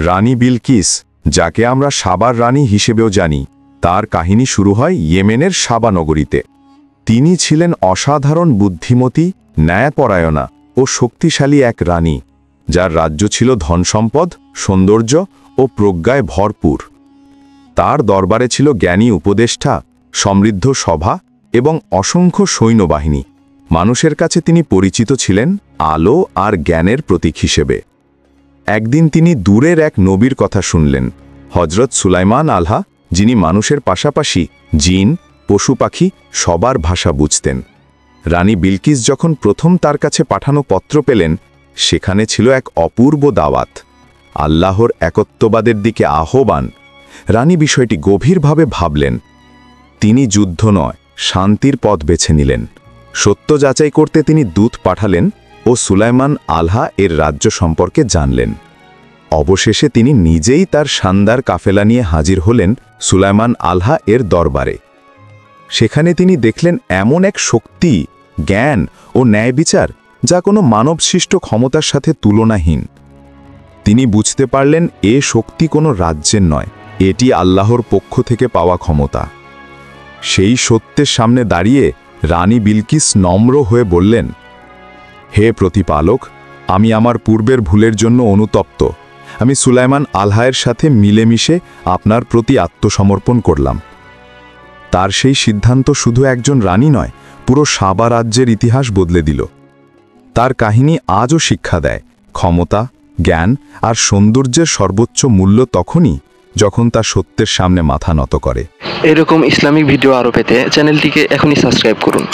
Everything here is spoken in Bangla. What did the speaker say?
রানী বিলকিস, যাকে আমরা সাবার রানী হিসেবেও জানি, তার কাহিনী শুরু হয় ইয়েমেনের সাবা নগরীতে। তিনি ছিলেন অসাধারণ বুদ্ধিমতী, ন্যায়পরায়ণা ও শক্তিশালী এক রানী, যার রাজ্য ছিল ধনসম্পদ, সৌন্দর্য ও প্রজ্ঞায় ভরপুর। তার দরবারে ছিল জ্ঞানী উপদেষ্টা, সমৃদ্ধ সভা এবং অসংখ্য সৈন্যবাহিনী। মানুষের কাছে তিনি পরিচিত ছিলেন আলো আর জ্ঞানের প্রতীক হিসেবে। একদিন তিনি দূরের এক নবীর কথা শুনলেন, হজরত সুলাইমান আলহা, যিনি মানুষের পাশাপাশি জিন, পশু পাখি সবার ভাষা বুঝতেন। রানী বিলকিস যখন প্রথম তার কাছে পাঠানো পত্র পেলেন, সেখানে ছিল এক অপূর্ব দাওয়াত, আল্লাহর একত্ববাদের দিকে আহ্বান। রানী বিষয়টি গভীরভাবে ভাবলেন। তিনি যুদ্ধ নয়, শান্তির পথ বেছে নিলেন। সত্য যাচাই করতে তিনি দূত পাঠালেন ও সুলাইমান আলহা এর রাজ্য সম্পর্কে জানলেন। অবশেষে তিনি নিজেই তার শানদার কাফেলা নিয়ে হাজির হলেন সুলাইমান আলহা এর দরবারে। সেখানে তিনি দেখলেন এমন এক শক্তি, জ্ঞান ও ন্যায় বিচার যা কোনো মানবসৃষ্ট ক্ষমতার সাথে তুলনাহীন। তিনি বুঝতে পারলেন এ শক্তি কোনো রাজ্যের নয়, এটি আল্লাহর পক্ষ থেকে পাওয়া ক্ষমতা। সেই সত্যের সামনে দাঁড়িয়ে রানী বিলকিস নম্র হয়ে বললেন, হে প্রতিপালক, আমি আমার পূর্বের ভুলের জন্য অনুতপ্ত। আমি সুলাইমান আলহায়ের সাথে মিলেমিশে আপনার প্রতি আত্মসমর্পণ করলাম। তার সেই সিদ্ধান্ত শুধু একজন রানী নয়, পুরো সাবা রাজ্যের ইতিহাস বদলে দিল। তার কাহিনী আজও শিক্ষা দেয়, ক্ষমতা, জ্ঞান আর সৌন্দর্যের সর্বোচ্চ মূল্য তখনই যখন তা সত্যের সামনে মাথা নত করে। এরকম ইসলামিক ভিডিও আরও পেতে চ্যানেলটিকে এখনই সাবস্ক্রাইব করুন।